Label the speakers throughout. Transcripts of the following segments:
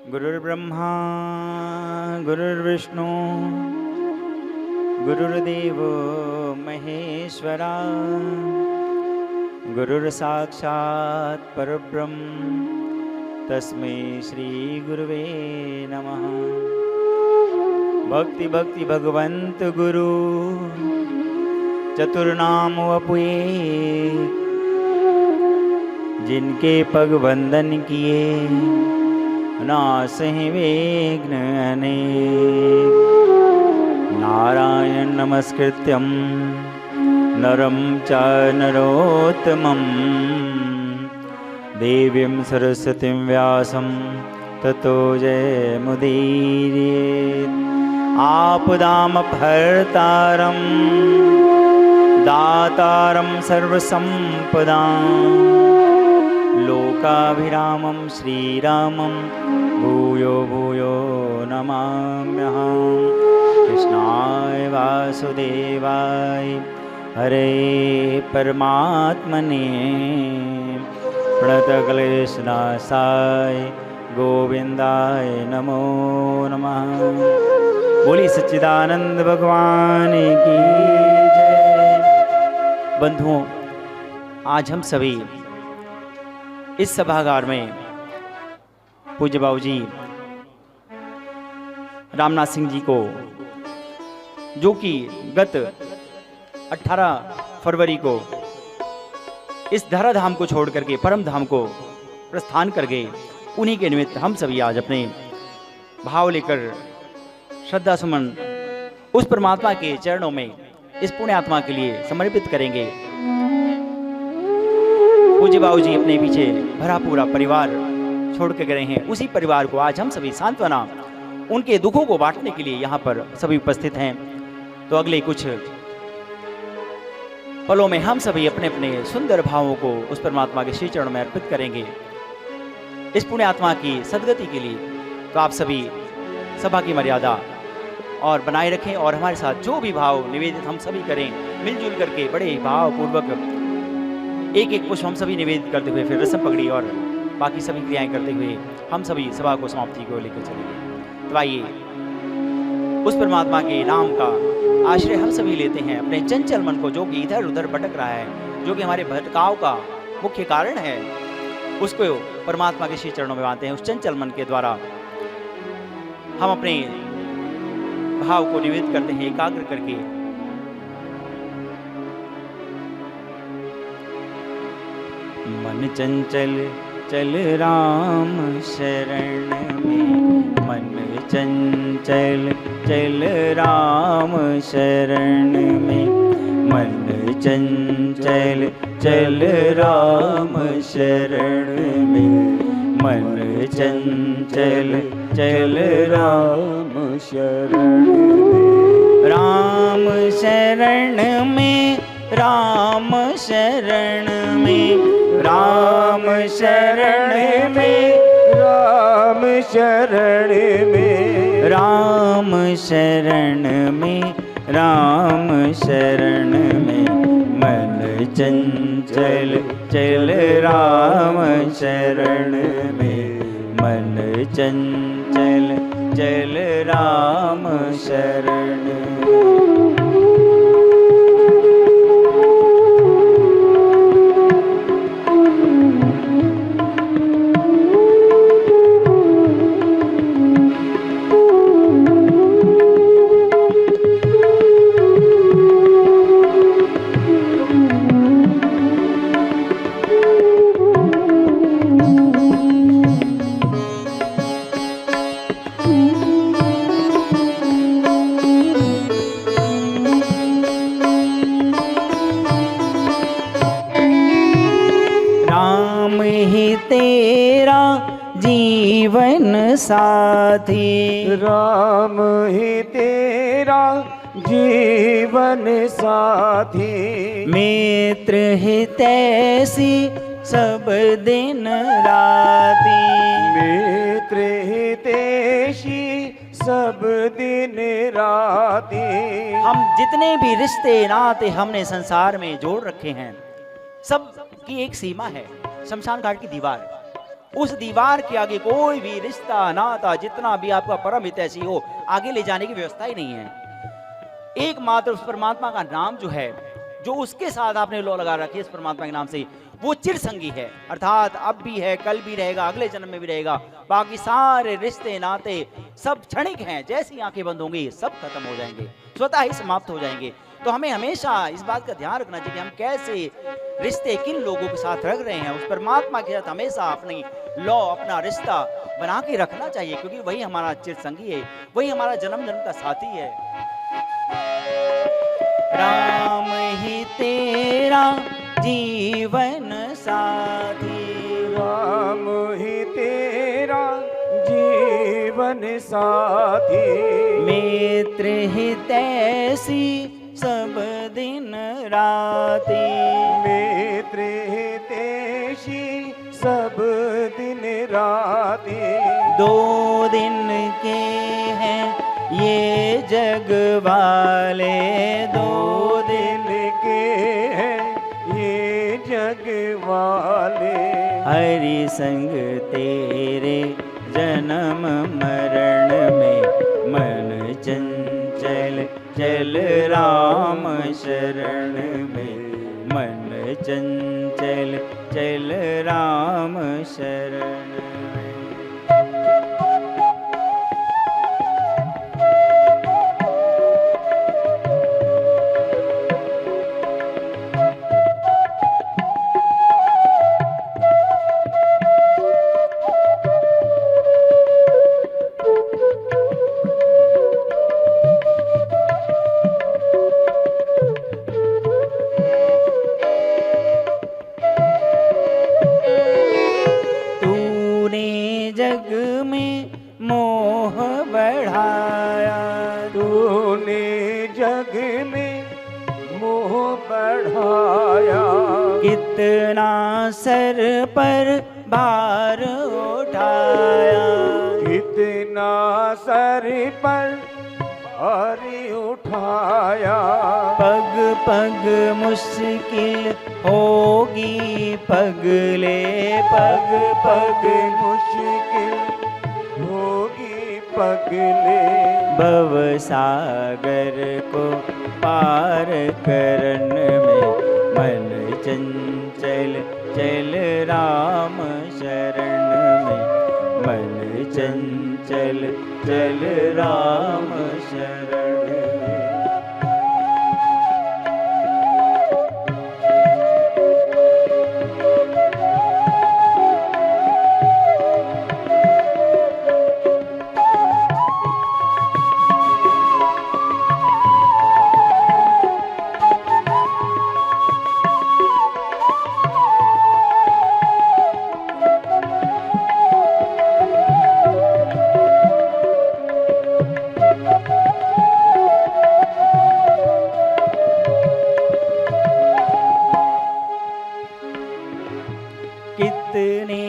Speaker 1: गुरुर्ब्रह्मा गुरुर्विष्णु गुरुर्देवो महेश्वरा गुरुर्साक्षात् परब्रह्म तस्मै श्री गुरुवे नमः। भक्ति भक्ति भगवंत गुरु चतुर्नाम वपुए, जिनके पग वंदन किए नासहि विघ्न अनेक। नारायण नमस्कृत्यं नरं च नरोत्तमं देवीं सरस्वतीं व्यासं ततो जयमुदीरयेत्। आपदामपहर्तारं दातारं सर्वसम्पदां लोकाभिरामं श्रीरामं भूयो भूयो नमाम्यहम्। कृष्णाय वासुदेवाय हरे परमात्मने प्रणतक्लेशनाशाय गोविंदाय नमो नमः। बोली सच्चिदानंद भगवान की जय। बंधुओं, आज हम सभी इस सभागार में पूज्य बाबूजी रामनाथ सिंह जी को, जो कि गत 18 फरवरी को इस धराधाम को छोड़ करके परम धाम को प्रस्थान कर गए, उन्हीं के निमित्त हम सभी आज अपने भाव लेकर श्रद्धा सुमन उस परमात्मा के चरणों में इस पुण्य आत्मा के लिए समर्पित करेंगे। पूज्य बाबूजी अपने पीछे भरा पूरा परिवार छोड़ के गए हैं, उसी परिवार को आज हम सभी सांत्वना, उनके दुखों को बांटने के लिए यहाँ पर सभी उपस्थित हैं। तो अगले कुछ पलों में हम सभी अपने अपने सुंदर भावों को उस परमात्मा के श्री चरणों में अर्पित करेंगे इस पुण्य आत्मा की सद्गति के लिए। तो आप सभी सभा की मर्यादा और बनाए रखें और हमारे साथ जो भी भाव निवेदित हम सभी करें, मिलजुल करके बड़े भावपूर्वक एक एक पुष्प हम सभी निवेदित करते हुए फिर रस्म पगड़ी और बाकी सभी क्रियाएं करते हुए हम सभी सभा को समाप्ति को लेकर चलेंगे। तो आइए उस परमात्मा के नाम का आश्रय हम सभी लेते हैं। अपने चंचल मन को, जो कि इधर उधर भटक रहा है, जो कि हमारे भटकाव का मुख्य कारण है, उसको परमात्मा के श्री चरणों में बांधते हैं। उस चंचल मन के द्वारा हम अपने भाव को निवेदित करते हैं एकाग्र करके। मन चंचल चल राम शरण में, मन चंचल चल राम शरण में, मन चंचल चल राम शरण में, मन चंचल चल राम शरण में। राम शरण में, राम शरण में, राम शरण में, राम शरण में, राम शरण में, राम शरण में, मन चंचल चल राम शरण में, मन चंचल चल राम शरण में। तेरा जीवन साथी,
Speaker 2: राम ही तेरा जीवन साथी,
Speaker 1: मित्र ही तैसी सब दिन राती,
Speaker 2: मित्र ही तेशी सब दिन राती।
Speaker 1: हम जितने भी रिश्ते नाते हमने संसार में जोड़ रखे हैं, सब की एक सीमा है, शमशान घाट की दीवार। उस दीवार के आगे कोई भी रिश्ता नाता जितना भी आपका परम हितैषी हो आगे ले जाने की व्यवस्था ही नहीं है। एकमात्र उस परमात्मा का नाम जो है, जो उसके साथ आपने लो लगा रखी है इस परमात्मा के नाम से, वो चिरसंगी है, अर्थात अब भी है, कल भी रहेगा, अगले जन्म में भी रहेगा। बाकी सारे रिश्ते नाते सब क्षणिक हैं, जैसी आंखें बंद होंगी सब खत्म हो जाएंगे, स्वतः ही समाप्त हो जाएंगे। तो हमें हमेशा इस बात का ध्यान रखना चाहिए कि हम कैसे रिश्ते किन लोगों के साथ रख रहे हैं। उस परमात्मा के साथ हमेशा अपनी लौ अपना रिश्ता बना के रखना चाहिए, क्योंकि वही हमारा चिरसंगी है, वही हमारा जन्म जन्म का साथी है। राम ही तेरा जीवन साथी,
Speaker 2: राम ही तेरा जीवन साथी,
Speaker 1: मित्र हितैषी सब दिन राती,
Speaker 2: मित्र हितैषी सब दिन राती।
Speaker 1: 2 दिन के हैं ये जग वाले, 2 दिन
Speaker 2: के हैं ये जग वाले,
Speaker 1: हरि संग तेरे जन्म मरण में मन चंचल चल राम शरण में, मन चंचल चल राम शरण में। जग में मोह बढ़ाया,
Speaker 2: तूने जग में मोह बढ़ाया,
Speaker 1: कितना सर पर भार उठाया,
Speaker 2: कितना सर पर भारी उठाया,
Speaker 1: पग पग मुश्किल होगी पगले, पग पग
Speaker 2: मुश्किल होगी पगले,
Speaker 1: भव सागर को पार करन में मन चंचल चल राम शरण में, मन चंचल चल राम शरण में। कितने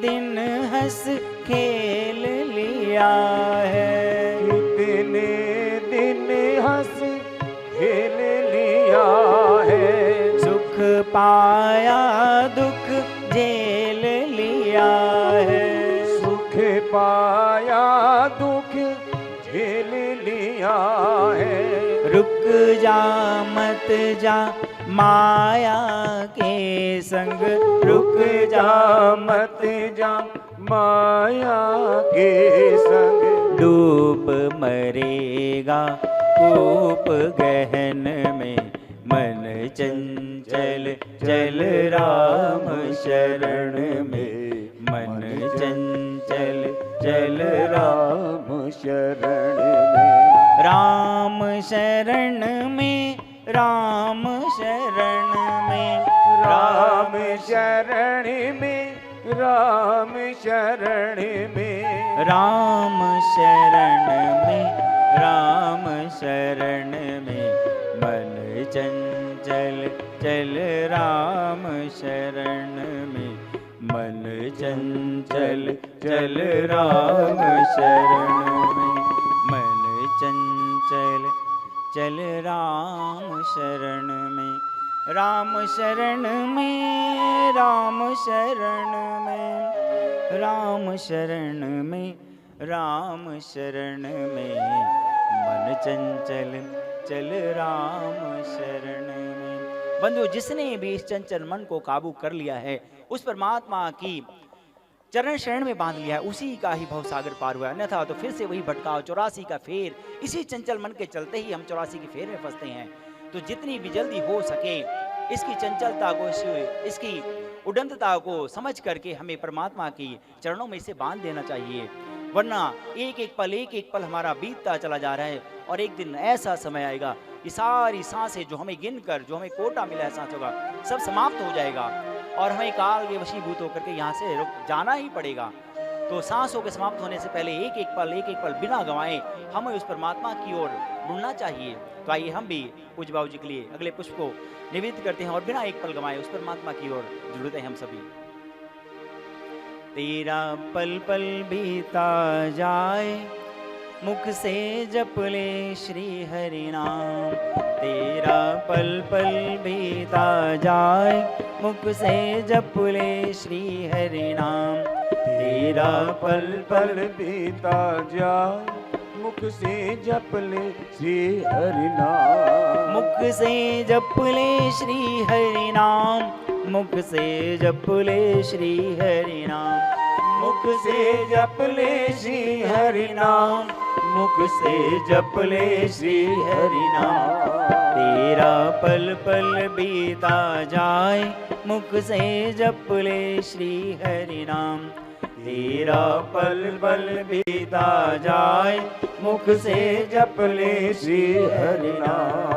Speaker 1: दिन हंस खेल लिया है,
Speaker 2: कितने दिन हंस खेल लिया है,
Speaker 1: सुख पाया दुख झेल लिया है,
Speaker 2: सुख पाया दुख झेल लिया है,
Speaker 1: रुक जा मत जा माया के संग, रुक जा
Speaker 2: मत जा माया के संग,
Speaker 1: डूब मरेगा कूप गहन में, मन चंचल चल राम शरण में, मन चंचल चल
Speaker 2: राम शरण में,
Speaker 1: राम शरण में, राम शरण में,
Speaker 2: राम शरण में, राम शरण में,
Speaker 1: राम शरण में, राम शरण में, मन चंचल चल राम शरण में, मन चंचल चल राम शरण में, मन चंचल चल राम शरण में, राम शरण में, राम शरण में, राम शरण में, राम शरण में, मन चंचल चल राम शरण में। बंधु, जिसने भी इस चंचल मन को काबू कर लिया है, उस परमात्मा की चरण शरण में बांध लिया है, उसी का ही भव सागर पार हुआ। अन्यथा तो फिर से वही भटकाव, 84 का फेर। इसी चंचल मन के चलते ही हम 84 के फेर में फंसते हैं। तो जितनी भी जल्दी हो सके इसकी चंचलता को, इसकी उड़ंतता को समझ करके हमें परमात्मा की चरणों में इसे बांध देना चाहिए। वरना एक एक पल हमारा बीतता चला जा रहा है, और एक दिन ऐसा समय आएगा कि सारी सांसें जो हमें गिनकर, जो हमें कोटा मिला है सांसों का, सब समाप्त हो जाएगा और हमें काल के वशीभूत होकर के यहाँ से रुक जाना ही पड़ेगा। तो सांसों के समाप्त होने से पहले एक एक पल बिना गंवाए हमें उस परमात्मा की ओर मुड़ना चाहिए। तो आइए हम भी पूज्य बाबू जी के लिए अगले पुष्प को निवेदित करते हैं और बिना एक पल गंवाए उस परमात्मा की ओर जुड़ते हैं हम सभी। तेरा पल पल बीता जाए, मुख से जप ले श्री हरि नाम। तेरा पल पल बीता जाए, मुख से जप ले श्री हरि नाम।
Speaker 2: तेरा पल पल बीता जाए, मुख से जप ले श्री हरि नाम।
Speaker 1: मुख से जप ले श्री हरि नाम, मुख से जप ले श्री हरि नाम।
Speaker 2: मुख से जप ले श्री हरि नाम, मुख से जप ले श्री हरि नाम।
Speaker 1: तेरा पल पल बीता जाए, मुख से जप ले श्री हरि नाम।
Speaker 2: तेरा पल पल बीता जाए, मुख से जप ले श्री हरि नाम।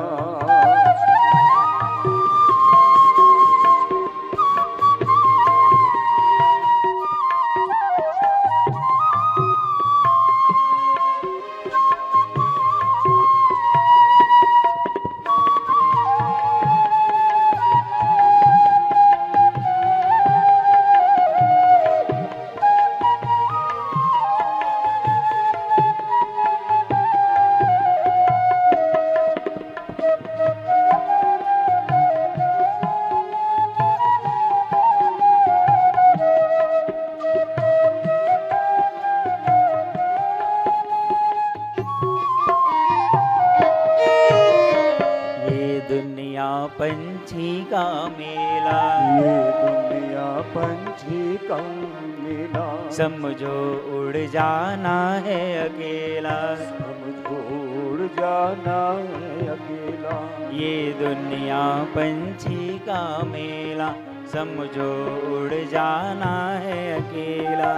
Speaker 1: पंछी का मेला,
Speaker 2: ये दुनिया पंछी का मेला।
Speaker 1: समझो उड़ जाना है अकेला,
Speaker 2: समझो उड़ जाना है अकेला।
Speaker 1: ये दुनिया पंछी का मेला, समझो उड़ जाना है अकेला।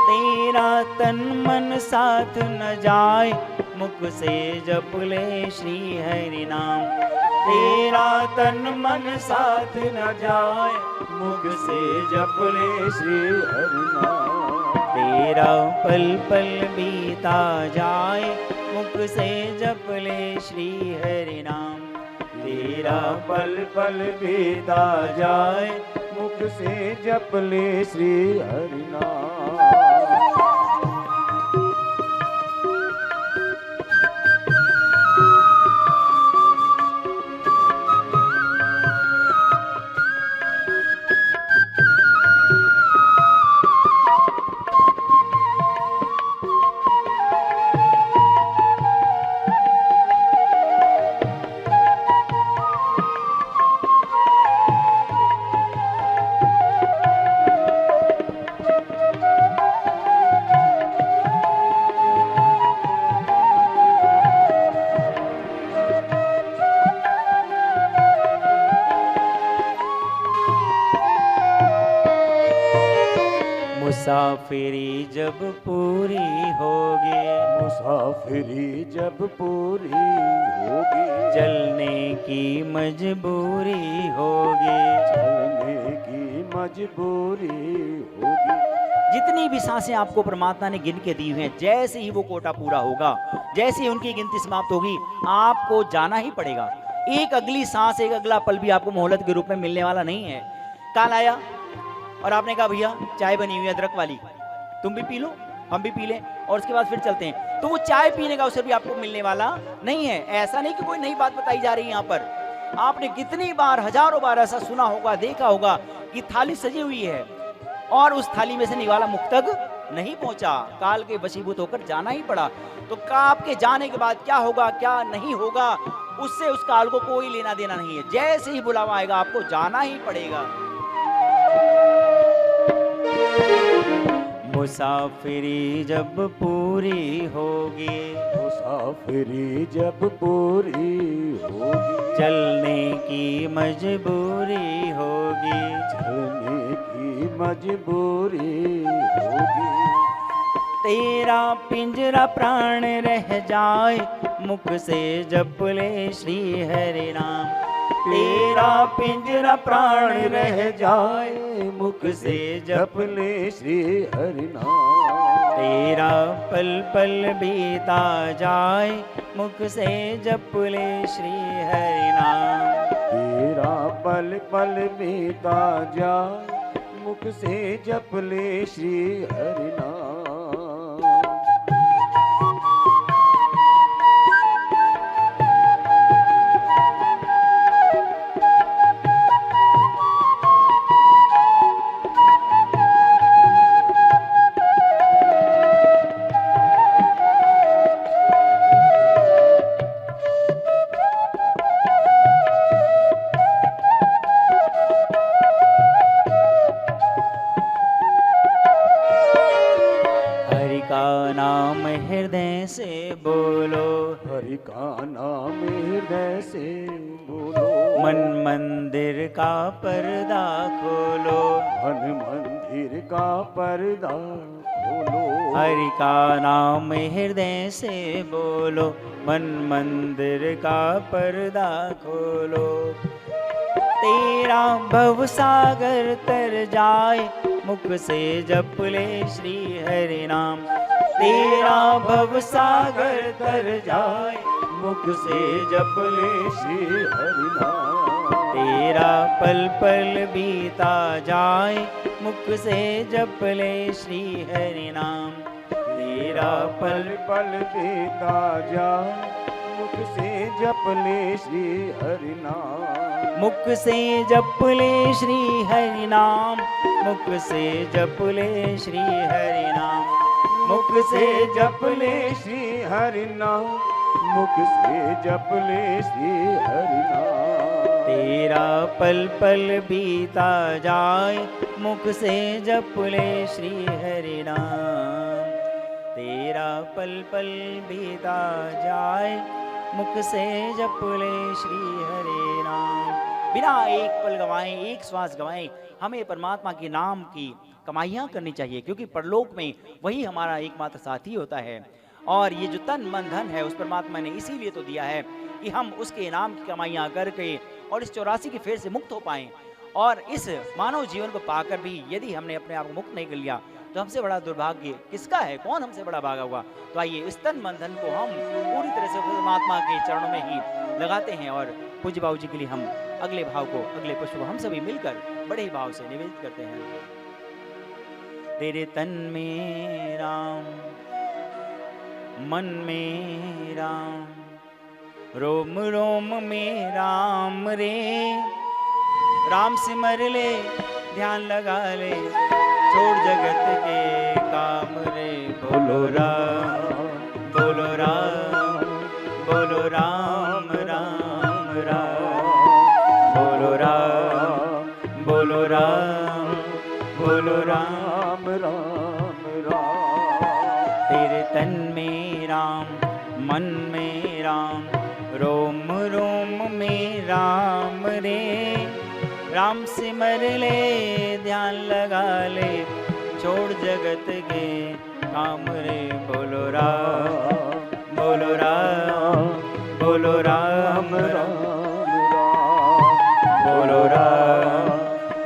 Speaker 1: तेरा तन मन साथ न जाए, मुख से जप ले श्री हरि नाम। तेरा तन मन साथ न जाए,
Speaker 2: मुख से जप ले श्री हरि नाम।
Speaker 1: तेरा पल पल बीता जाए, मुख से जप ले श्री हरि नाम।
Speaker 2: तेरा पल पल बीता जाए, मुख से जप ले श्री हरि नाम।
Speaker 1: मुसाफिरी जब पूरी होगी,
Speaker 2: मुसाफिरी जब पूरी होगी,
Speaker 1: चलने की मजबूरी होगी,
Speaker 2: चलने की मजबूरी होगी।
Speaker 1: जितनी भी सांसें आपको परमात्मा ने गिन के दी हुई हैं, जैसे ही वो कोटा पूरा होगा, जैसे ही उनकी गिनती समाप्त होगी, आपको जाना ही पड़ेगा। एक अगली सांस, एक अगला पल भी आपको मोहलत के रूप में मिलने वाला नहीं है। कल आया और आपने कहा भैया चाय बनी हुई है अदरक वाली, तुम भी पी लो हम भी पी लें और उसके बाद फिर चलते हैं, तो वो चाय पीने का अवसर भी आपको मिलने वाला नहीं है। ऐसा नहीं कि कोई नई बात बताई जा रही है यहाँ पर, आपने कितनी बार, हजारों बार ऐसा सुना होगा, देखा होगा कि थाली सजी हुई है और उस थाली में से निवाला मुख तक नहीं पहुंचा, काल के वशीभूत होकर जाना ही पड़ा। तो आपके जाने के बाद क्या होगा, क्या नहीं होगा, उससे उस काल को कोई लेना देना नहीं है। जैसे ही बुलावा आएगा आपको जाना ही पड़ेगा। मुसाफिरी जब पूरी होगी,
Speaker 2: मुसाफिरी जब पूरी होगी,
Speaker 1: चलने की मजबूरी होगी,
Speaker 2: चलने की मजबूरी होगी।
Speaker 1: तेरा पिंजरा प्राण रह जाए, मुख से जप ले श्री हरि नाम। तेरा पिंजरा प्राण रह जाए,
Speaker 2: मुख से जप ले श्री हरि नाम।
Speaker 1: तेरा पल पल बीता जाए, मुख से जप ले श्री हरि नाम।
Speaker 2: तेरा पल पल बीता जाए, मुख से जप ले श्री हरि नाम।
Speaker 1: नाम हृदय से बोलो,
Speaker 2: हरि का नाम हृदय से बोलो।
Speaker 1: मन मंदिर का पर्दा खोलो,
Speaker 2: मन मंदिर का पर्दा खोलो।
Speaker 1: हरि का नाम हृदय से बोलो, मन मंदिर का पर्दा खोलो। तेरा भव सागर तर जाए, मुख से जप ले श्री हरि नाम। तेरा भव सागर तर जाए,
Speaker 2: मुख से जप ले श्री हरि नाम।
Speaker 1: तेरा पल पल बीता जाए, मुख से जप ले श्री हरि नाम। तेरा
Speaker 2: पल पल बीता जाए, मुख से जप ले श्री हरि नाम।
Speaker 1: मुख से जप ले श्री हरि नाम, मुख से जप ले श्री हरि नाम।
Speaker 2: मुख से जप ले श्री हरि नाम, मुख से जप ले श्री हरि नाम।
Speaker 1: तेरा पल पल बीता जाए, मुख से जप ले श्री हरि नाम। तेरा पल पल बीता जाए, मुख से जप ले श्री हरि नाम। बिना एक पल गवाएं, एक श्वास गवाएं, हमें परमात्मा के नाम की कमाइयाँ करनी चाहिए, क्योंकि परलोक में वही हमारा एकमात्र साथी होता है। और ये जो तन मन धन है, उस परमात्मा ने इसीलिए तो दिया है कि हम उसके नाम की कमाइयाँ करके और इस 84 के फेर से मुक्त हो पाएं। और इस मानव जीवन को पाकर भी यदि हमने अपने आप को मुक्त नहीं कर लिया, तो हमसे बड़ा दुर्भाग्य किसका है? कौन हमसे बड़ा भागा हुआ? तो आइए इस तन मन धन को हम पूरी तरह से परमात्मा के चरणों में ही लगाते हैं और पूज्य बाबू जी के लिए हम अगले भाव को, अगले पुष्प को हम सभी मिलकर बड़े ही भाव से निवेदित करते हैं। तेरे तन में राम, मन में राम, रोम रोम में राम रे। राम सिमर ले, ध्यान लगा ले, छोड़ जगत के काम रे। बोलो राम, बोलो राम, बोलो राम राम राम। बोलो राम, बोलो राम, बोलो राम
Speaker 2: राम राम।
Speaker 1: तेरे तन में राम, मन में राम, रोम रोम में राम रे। राम सिमर ले, ध्यान लगा ले, छोड़ जगत के काम रे। बोलो राम, बोलो राम, बोलो राम राम। बोलो राम,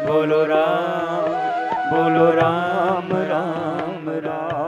Speaker 1: बोलो राम, बोलो राम राम राम।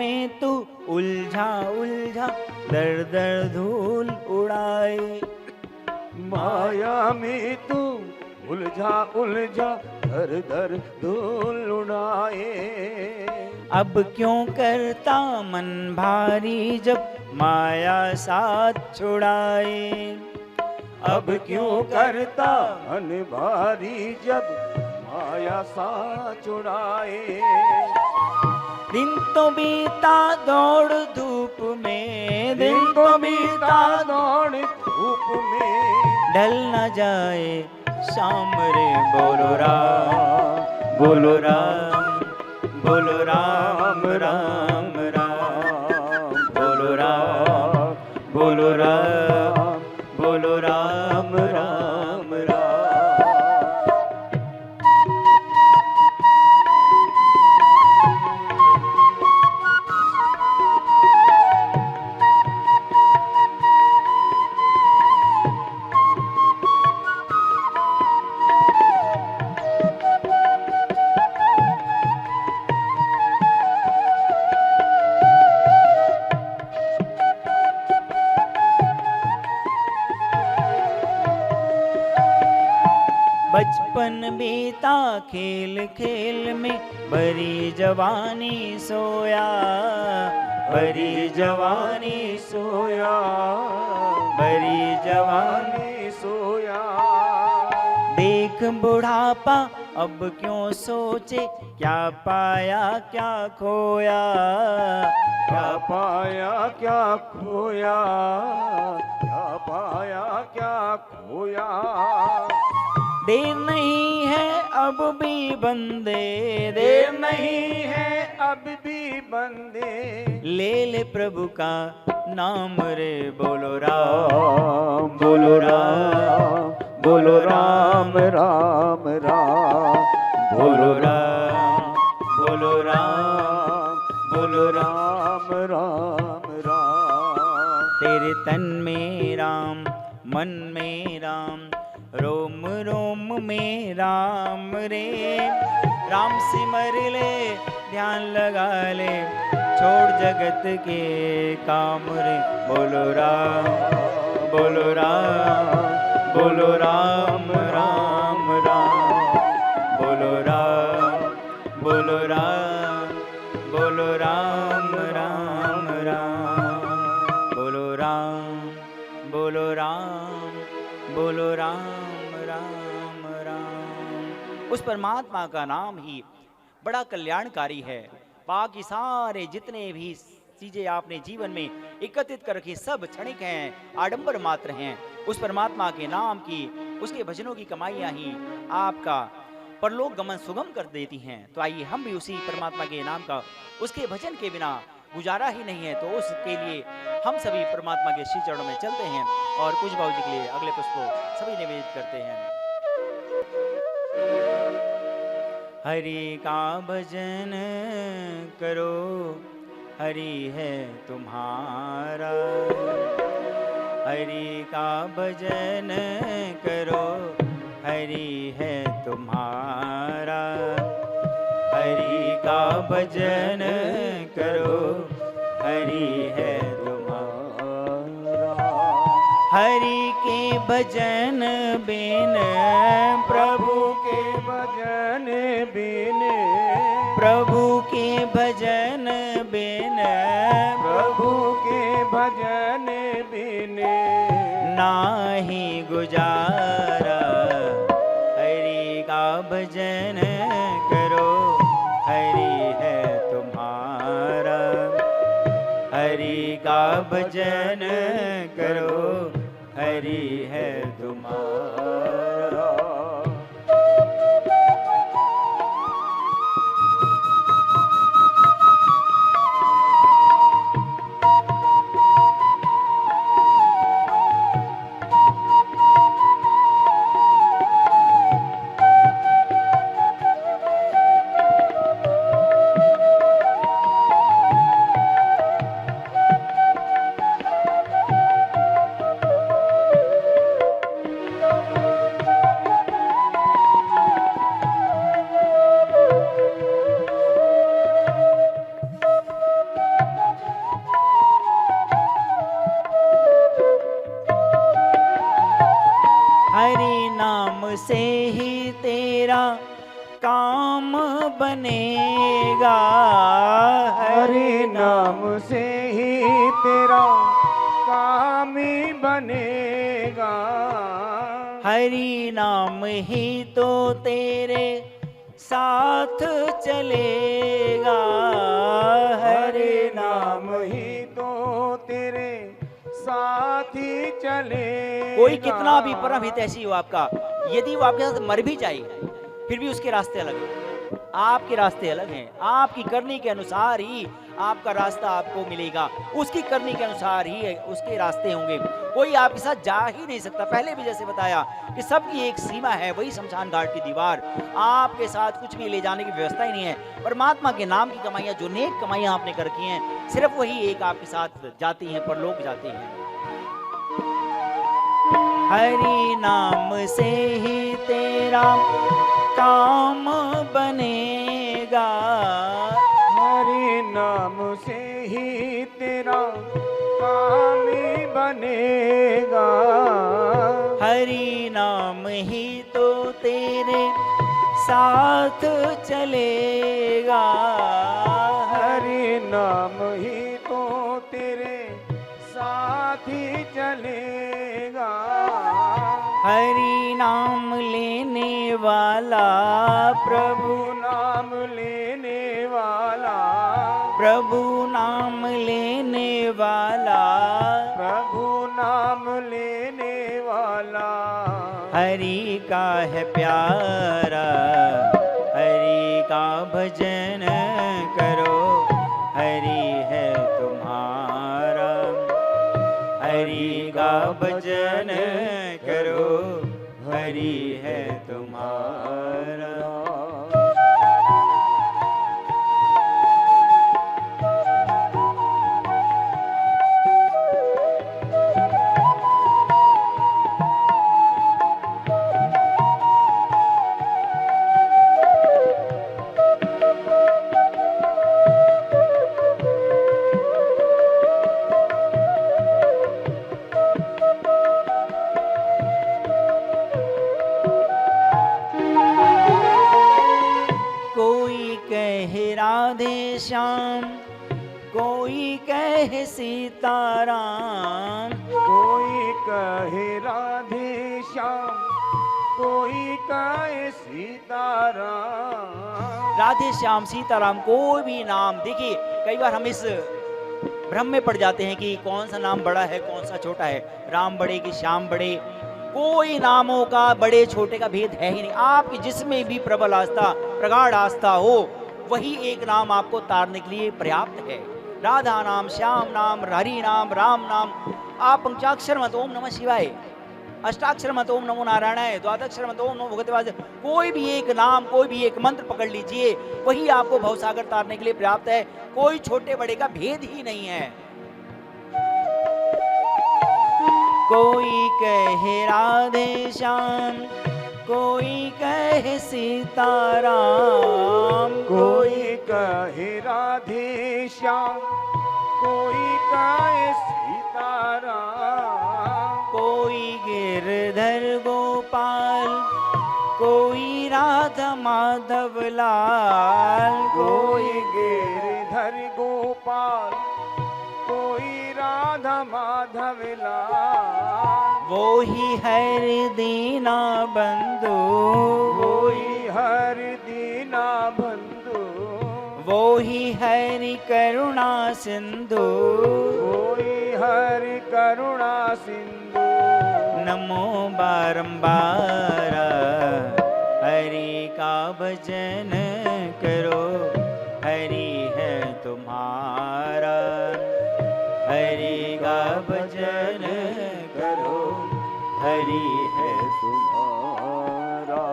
Speaker 1: में तू उलझा उलझा दर दर धूल उड़ाए।
Speaker 2: माया में तू उलझा उलझा दर दर धूल उड़ाए।
Speaker 1: अब क्यों करता मन भारी जब माया साथ छुड़ाए।
Speaker 2: अब क्यों करता मन भारी जब माया सा छुड़ाए।
Speaker 1: दिन तो बीता दौड़ धूप में,
Speaker 2: दिन तो बीता दौड़ धूप में,
Speaker 1: ढल न जाए शाम रे। बोलो राम बोलो राम बोलो राम राम राम। बोलो राम बोलो राम बोलो राम राम राम। बचपन बीता खेल खेल में, भरी जवानी सोया भरी जवानी
Speaker 2: सोया
Speaker 1: भरी जवानी।
Speaker 2: जवानी सोया।
Speaker 1: देख बुढ़ापा अब क्यों सोचे, क्या पाया क्या खोया।
Speaker 2: क्या पाया क्या खोया, क्या पाया क्या खोया।
Speaker 1: देर नहीं है अब भी बंदे,
Speaker 2: देर नहीं है अब भी बंदे,
Speaker 1: ले ले प्रभु का नाम रे। बोलो राम बोलो राम बोलो राम
Speaker 2: राम राम।
Speaker 1: बोलो राम बोलो राम बोलो राम।
Speaker 2: राम राम।
Speaker 1: तेरे तन में राम, मन में राम, रोम रोम में राम रे। राम सिमर ले ध्यान लगा ले, छोड़ जगत के काम रे। बोलो राम बोलो राम बोलो राम राम राम। बोलो राम बोलो राम बोलो राम राम राम। बोलो राम बोलो राम बोलो राम राम राम। उस परमात्मा का नाम ही बड़ा कल्याणकारी है। बाकी सारे जितने भी चीजें आपने जीवन में एकत्रित कर रखी सब क्षणिक हैं, आडंबर मात्र हैं। उस परमात्मा के नाम की, उसके भजनों की कमाइयां ही आपका परलोक गमन सुगम कर देती हैं। तो आइए हम भी उसी परमात्मा के नाम का, उसके भजन के बिना गुजारा ही नहीं है। तो उसके लिए हम सभी परमात्मा के श्री चरणों में चलते हैं और पूज्य बाबू जी के लिए अगले पुष्प को सभी निवेदित करते हैं। हरि का भजन करो, हरि है तुम्हारा। हरि का भजन करो, हरि है तुम्हारा। हरि का भजन करो, हरि है तुम्हारा। हरि के भजन बिन प्रभु
Speaker 2: के भजन बिन,
Speaker 1: प्रभु के भजन बिन,
Speaker 2: प्रभु के भजन बिन
Speaker 1: नाही गुजारा। हरि का भजन करो, हरि है तुम्हारा। हरि का भजन करो, हरि है तुम्हारा। बनेगा।
Speaker 2: हरि नाम से ही तेरा काम ही बनेगा।
Speaker 1: हरि नाम ही तो तेरे साथ चलेगा।
Speaker 2: हरि नाम ही तो तेरे साथ ही चलेगा।
Speaker 1: कोई कितना भी परम हितैषी हो आपका, यदि वो आपके साथ मर भी जाए फिर भी उसके रास्ते अलग हैं, आपके रास्ते अलग हैं। आपकी करनी के अनुसार ही आपका रास्ता आपको मिलेगा, उसकी करनी के अनुसार ही उसके रास्ते होंगे। कोई आपके साथ जा ही नहीं सकता। पहले भी जैसे बताया कि सबकी एक सीमा है, वही शमशान घाट की दीवार। आपके साथ कुछ भी ले जाने की व्यवस्था ही नहीं है। परमात्मा के नाम की कमाइयाँ, जो नेक कमाइयाँ आपने कर रखी हैं, सिर्फ वही एक आपके साथ जाती हैं, परलोक जाती हैं। हरि नाम से ही तेरा काम बनेगा।
Speaker 2: हरि नाम से ही तेरा काम ही बनेगा।
Speaker 1: हरि नाम ही तो तेरे साथ चलेगा।
Speaker 2: हरि नाम ही तो तेरे साथ ही चलेगा।
Speaker 1: हरि नाम लेने वाला
Speaker 2: प्रभु नाम लेने वाला।
Speaker 1: प्रभु नाम लेने वाला।
Speaker 2: प्रभु नाम लेने वाला।
Speaker 1: हरि का है प्यारा, हरि का भजन करो, हरि है तुम्हारा। हरि का भजन करो, हरि है तुम्हारा। राधे श्याम, कोई कहे सीताराम।
Speaker 2: कोई कहे राधे श्याम, कोई कहे सीताराम।
Speaker 1: राधे श्याम सीताराम कोई भी नाम, देखिए कई बार हम इस भ्रम में पड़ जाते हैं कि कौन सा नाम बड़ा है कौन सा छोटा है, राम बड़े कि श्याम बड़े। कोई नामों का बड़े छोटे का भेद है ही नहीं। आपकी जिसमें भी प्रबल आस्था, प्रगाढ़ आस्था हो, वही एक नाम आपको तारने के लिए पर्याप्त है। राधा नाम, श्याम नाम, हरि नाम, राम नाम। आप पंचाक्षर मत ओम नमः शिवाय, अष्टाक्षर मत ओम नमो नारायणाय, द्वादक्षर मत ओम नमो भगवते वासुदेवाय, कोई भी एक नाम, कोई भी एक मंत्र पकड़ लीजिए, वही आपको भवसागर तारने के लिए पर्याप्त है। कोई छोटे बड़े का भेद ही नहीं है। कोई कहे राधे श्याम, कोई कहे सीताराम।
Speaker 2: कोई कहे राधे श्याम, कोई कहे सीताराम।
Speaker 1: कोई गिरधर गोपाल, कोई राधा माधव लाल।
Speaker 2: कोई गिरधर गोपाल, कोई राधा माधव लाल।
Speaker 1: वो ही हरि दीना बंधु,
Speaker 2: वो ही हरि दीना बंधु।
Speaker 1: वो ही हरि करुणा सिंधु,
Speaker 2: वो ही हरि करुणा सिंधु।
Speaker 1: नमो बारंबार हरि का भजन करो, हरि है तुम्हारा। हरि का भजन करो, हरि है
Speaker 2: तुम्हारा।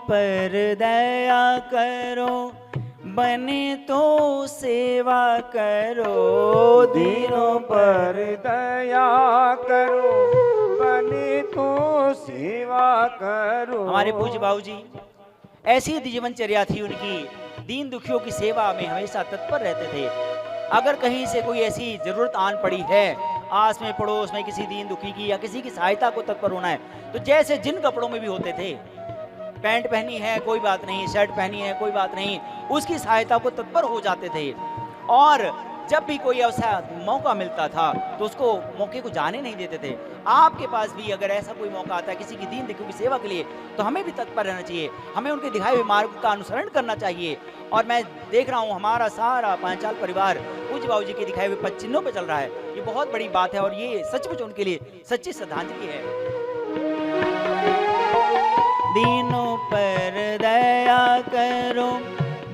Speaker 1: पर दया करो, बने तो सेवा करो।
Speaker 2: दीनों पर दया करो, बने तो सेवा करो।
Speaker 1: हमारे पूज्य बाबूजी ऐसी जीवनचर्या थी उनकी, दीन दुखियों की सेवा में हमेशा तत्पर रहते थे। अगर कहीं से कोई ऐसी जरूरत आन पड़ी है, आस में पड़ोस में किसी दीन दुखी की या किसी की सहायता को तत्पर होना है, तो जैसे जिन कपड़ों में भी होते थे, पैंट पहनी है कोई बात नहीं, शर्ट पहनी है कोई बात नहीं, उसकी सहायता को तत्पर हो जाते थे। और जब भी कोई अवसर मौका मिलता था तो उसको मौके को जाने नहीं देते थे। आपके पास भी अगर ऐसा कोई मौका आता है किसी की दीन दुखियों की सेवा के लिए, तो हमें भी तत्पर रहना चाहिए, हमें उनके दिखाए हुए मार्ग का अनुसरण करना चाहिए। और मैं देख रहा हूँ हमारा सारा पांचाल परिवार पूज्य बाबूजी के दिखाए हुए पथ चिन्हों पर चल रहा है। ये बहुत बड़ी बात है और ये सचमुच उनके लिए सच्ची श्रद्धांजलि है। दीनों पर दया करो,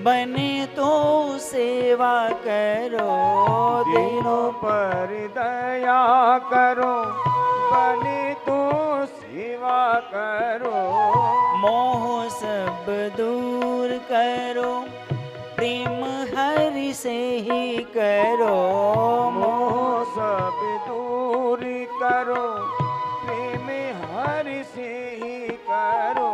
Speaker 1: बने तो सेवा करो।
Speaker 2: दीनों पर दया करो, बने तो सेवा करो।
Speaker 1: मोह सब दूर करो, प्रेम हरि से ही करो।
Speaker 2: मोह सब दूर करो, प्रेम हरि से ही करो।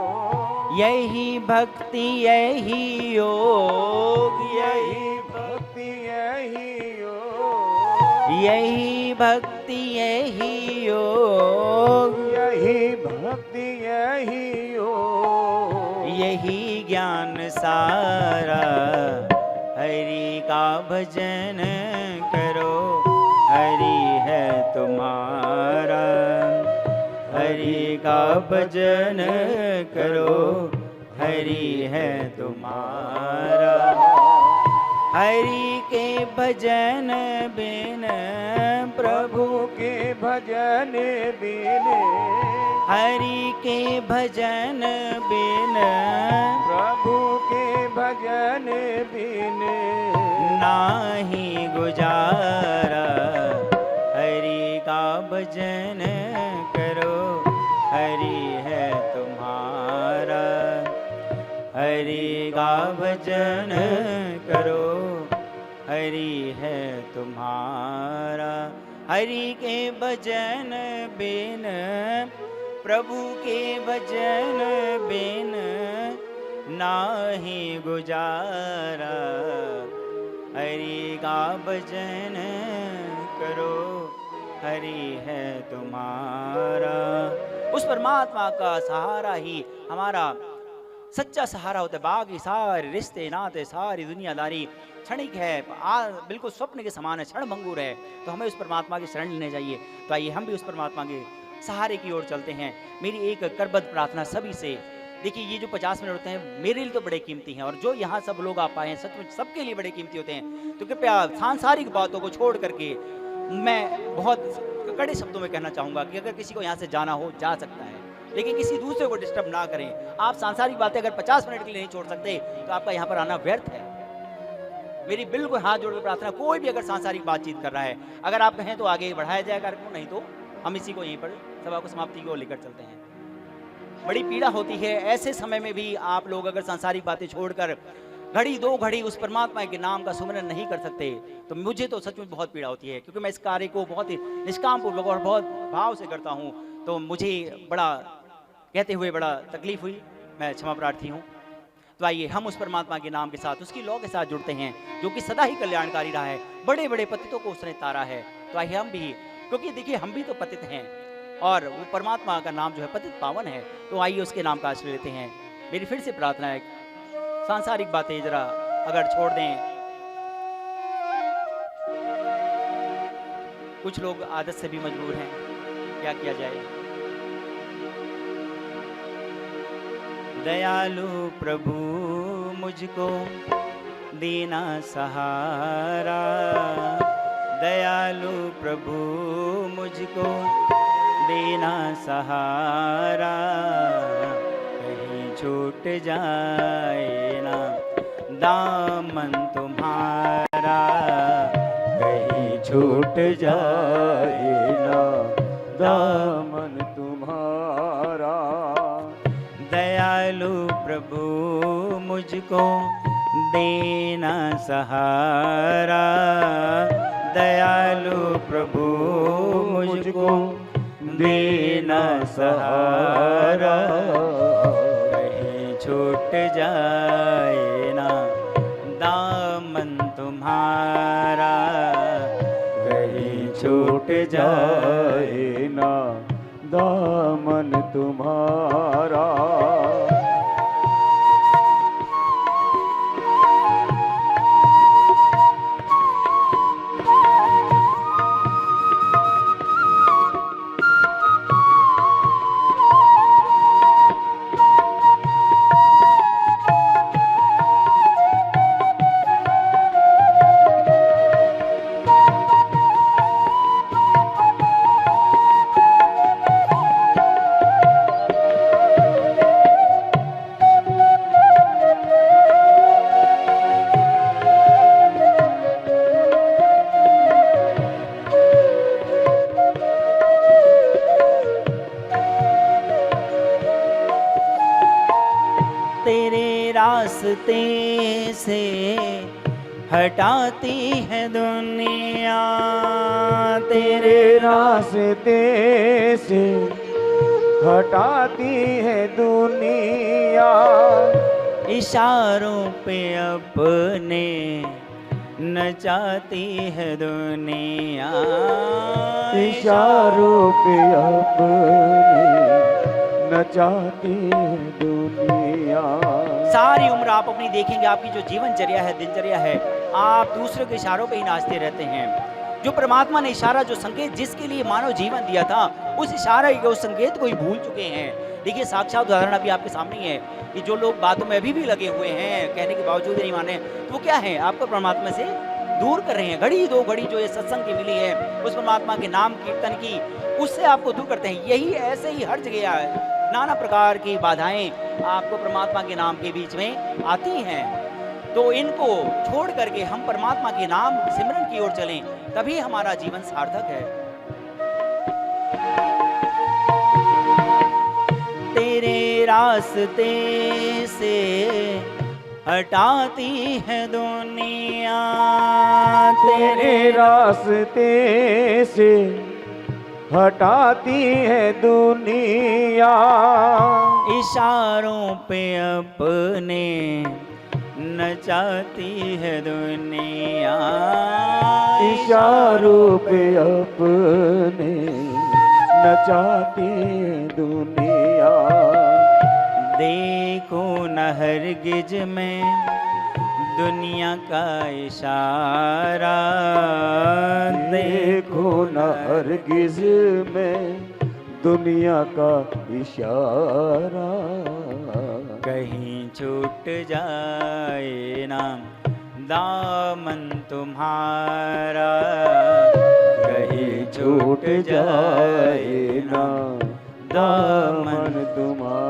Speaker 1: यही भक्ति यही योग,
Speaker 2: यही भक्ति यही योग।
Speaker 1: यही भक्ति यही योग,
Speaker 2: यही भक्ति यही योग।
Speaker 1: यही ज्ञान सारा, हरि का भजन करो, हरि है तुम्हारा। हरि का भजन करो, हरि है तुम्हारा। हरि के भजन बिन प्रभु,
Speaker 2: के भजन बिन,
Speaker 1: हरि के भजन बिन
Speaker 2: प्रभु के भजन बिन,
Speaker 1: नाही गुजारा। हरि का भजन करो, हरि है तुम्हारा। हरि का भजन करो, हरि है तुम्हारा। हरि के भजन बिन प्रभु के भजन बिन नाही गुजारा। हरि का भजन करो, हरि है तुम्हारा। उस परमात्मा का सहारा ही हमारा सच्चा सहारा होता है। बाकी सारे रिश्ते नाते सारी दुनियादारी क्षणिक है, बिल्कुल स्वप्न के समान है, क्षण भंगुर है। तो हमें उस परमात्मा की शरण लेने चाहिए। तो आइए हम भी उस परमात्मा के सहारे की ओर चलते हैं। मेरी एक करबद्ध प्रार्थना सभी से, देखिए ये जो 50 मिनट होते हैं मेरे लिए तो बड़े कीमती हैं, और जो यहाँ सब लोग आप पाए हैं सचमुच सबके लिए बड़े कीमती होते हैं। तो कृपया सांसारिक बातों को छोड़ करके मैं बहुत कड़े शब्दों में कहना चाहूँगा कि अगर किसी को यहाँ से जाना हो जा सकता है, लेकिन किसी दूसरे को डिस्टर्ब ना करें। आप सांसारिक बातें अगर 50 मिनट के लिए नहीं छोड़ सकते तो आपका यहाँ पर आना व्यर्थ है। मेरी बिल्कुल हाथ जोड़ के प्रार्थना, कोई भी अगर सांसारिक बातचीत कर रहा है, अगर आप कहें तो आगे बढ़ाया जाए कार्यक्रम, नहीं तो हम इसी को यहीं पर सभा को समाप्ति को लेकर चलते हैं। बड़ी पीड़ा होती है ऐसे समय में भी, आप लोग अगर सांसारिक बातें छोड़कर घड़ी दो घड़ी उस परमात्मा के नाम का सुमिरन नहीं कर सकते, तो मुझे तो सचमुच बहुत पीड़ा होती है, क्योंकि मैं इस कार्य को बहुत ही निष्काम पूर्वक और बहुत भाव से करता हूँ। तो मुझे बड़ा कहते हुए बड़ा तकलीफ हुई, मैं क्षमा प्रार्थी हूँ। तो आइए हम उस परमात्मा के नाम के साथ, उसकी लौ के साथ जुड़ते हैं, जो कि सदा ही कल्याणकारी रहा है, बड़े बड़े पतितों को उसने तारा है। तो आइए हम भी, क्योंकि देखिए हम भी तो पतित हैं और वो परमात्मा का नाम जो है पतित पावन है। तो आइए उसके नाम का आश्रय लेते हैं। मेरी फिर से प्रार्थना है, सांसारिक बातें जरा अगर छोड़ दें। कुछ लोग आदत से भी मजबूर हैं, क्या किया जाए। दयालु प्रभु मुझको देना सहारा, दयालु प्रभु मुझको देना सहारा। कहीं छूट जाए ना दामन तुम्हारा, कहीं छूट जाए ना दामन
Speaker 2: तुम्हारा।
Speaker 1: दयालु प्रभु प्रभु मुझको देना सहारा, दयालु प्रभु मुझको देना सहारा, कहीं छूट जाए ना दामन तुम्हारा, कहीं छूट जाए
Speaker 2: ना दामन तुम्हारा।
Speaker 1: तेरे रास्ते से हटाती है दुनिया,
Speaker 2: तेरे रास्ते से हटाती है दुनिया,
Speaker 1: इशारों पे अपने नचाती है दुनिया,
Speaker 2: इशारों पे अपने नचाती है दुनिया।
Speaker 1: सारी उम्र आप अपनी देखेंगे, आपकी जो जीवनचर्या है, दिनचर्या है, आप दूसरों के इशारों पे ही नाचते रहते हैं। जो परमात्मा ने इशारा, जो संकेत जिसके लिए मानव जीवन दिया था, उस इशारे के उस संकेत को ही भूल चुके हैं। देखिए साक्षात उदाहरण अभी आपके सामने ही है कि जो लोग बातों में अभी भी लगे हुए हैं, कहने के बावजूद नहीं माने, तो वो क्या है, आपको परमात्मा से दूर कर रहे हैं। घड़ी दो घड़ी जो ये सत्संग की मिली है, उस परमात्मा के नाम कीर्तन की, उससे आपको दूर करते हैं। यही ऐसे ही हर जगह है, नाना प्रकार की बाधाएं आपको परमात्मा के नाम के बीच में आती हैं। तो इनको छोड़ करके हम परमात्मा के नाम सिमरन की ओर चलें, तभी हमारा जीवन सार्थक है। तेरे रास्ते से हटाती है दुनिया,
Speaker 2: तेरे रास्ते से हटाती है दुनिया,
Speaker 1: इशारों पे अपने नचाती है दुनिया,
Speaker 2: इशारों पे अपने नचाती है दुनिया।
Speaker 1: देखो न हरगिज में दुनिया का इशारा,
Speaker 2: देखो न हरगिज में दुनिया का इशारा,
Speaker 1: कहीं छूट जाए ना दामन तुम्हारा, कहीं छूट जाए ना
Speaker 2: दामन तुम्हारा।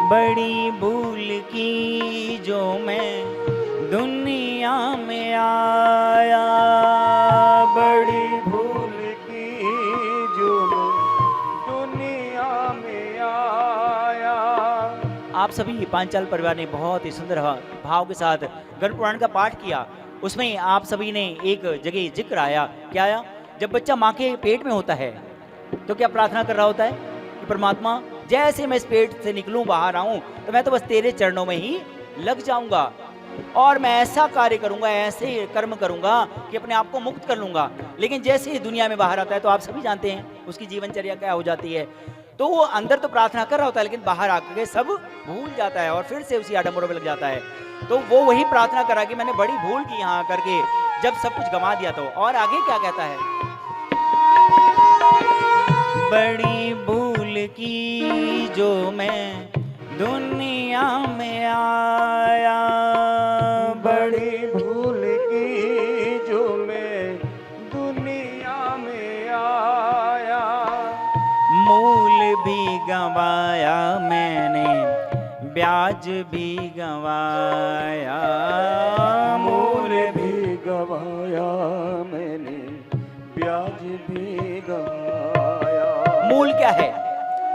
Speaker 1: बड़ी भूल की जो मैं दुनिया में आया,
Speaker 2: बड़ी भूल की जो मैं दुनिया में आया।
Speaker 1: आप सभी पांचाल परिवार ने बहुत ही सुंदर भाव के साथ गरुड़ पुराण का पाठ किया। उसमें आप सभी ने एक जगह जिक्र आया, क्या आया? जब बच्चा माँ के पेट में होता है तो क्या प्रार्थना कर रहा होता है कि परमात्मा जैसे मैं इस पेट से निकलूं, बाहर आऊं, तो मैं तो बस तेरे चरणों में ही लग जाऊंगा और मैं ऐसा कार्य करूंगा, ऐसे कर्म करूंगा कि अपने आप को मुक्त कर लूंगा। लेकिन जैसे ही दुनिया में बाहर आता है तो आप सभी जानते हैं उसकी जीवनचर्या क्या हो जाती है। तो वो अंदर तो प्रार्थना कर रहा होता है, लेकिन बाहर आकर सब भूल जाता है और फिर से उसी आडंबरों में लग जाता है। तो वो वही प्रार्थना करा कि मैंने बड़ी भूल की यहाँ आकर के, जब सब कुछ गंवा दिया तो। और आगे क्या कहता है? बड़ी भूल की जो मैं दुनिया में आया,
Speaker 2: बड़ी भूल की जो मैं दुनिया में आया,
Speaker 1: मूल भी गंवाया मैंने, ब्याज भी गंवाया,
Speaker 2: मूल भी गवाया मैंने, ब्याज भी गवाया।
Speaker 1: मूल क्या है?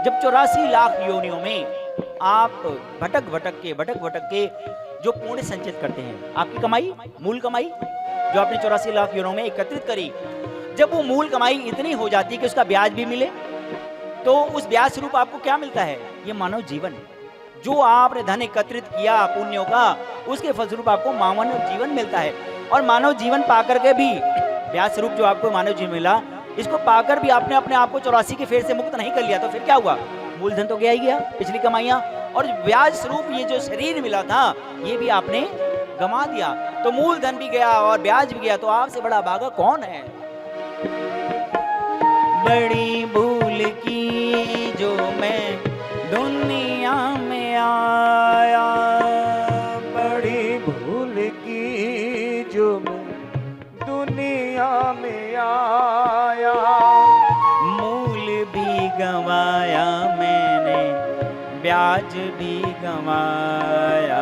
Speaker 1: जब 84 लाख योनियों में आप भटक भटक के जो पुण्य संचित करते हैं, आपकी कमाई, मूल कमाई जो आपने 84 लाख योनियों में एकत्रित करी, जब वो मूल कमाई इतनी हो जाती है कि उसका ब्याज भी मिले, तो उस ब्याज स्वरूप आपको क्या मिलता है? ये मानव जीवन। जो आपने धन एकत्रित किया पुण्यों का, उसके फलस्वरूप आपको मानव जीवन मिलता है। और मानव जीवन पाकर के भी, ब्याज स्वरूप जो आपको मानव जीवन मिला, इसको पाकर भी आपने अपने आप को 84 के फेर से मुक्त नहीं कर लिया, तो फिर क्या हुआ? मूलधन तो गया ही गया, पिछली कमाइयां, और ब्याज स्वरूप ये जो शरीर मिला था, ये भी आपने गंवा दिया। तो मूलधन भी गया और ब्याज भी गया, तो आपसे बड़ा भागा कौन है? बड़ी भूल की जो मैं दुनिया में आया,
Speaker 2: बड़ी भूल की जो मैं दुनिया में आया,
Speaker 1: मूल भी गंवाया मैंने, ब्याज भी गंवाया,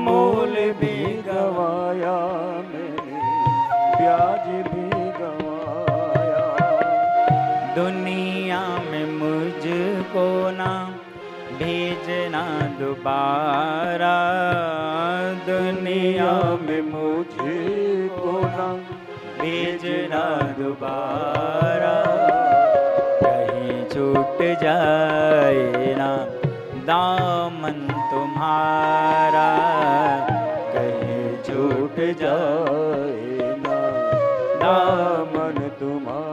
Speaker 2: मूल भी गवाया मैंने, ब्याज भी गवाया।
Speaker 1: दुनिया में मुझको ना भेजना दोबारा,
Speaker 2: दुनिया में मुझे को ना
Speaker 1: भेजना दोबारा, कहीं छूट जाए ना दामन तुम्हारा, कहीं छूट
Speaker 2: जाए ना दामन तुम्हारा।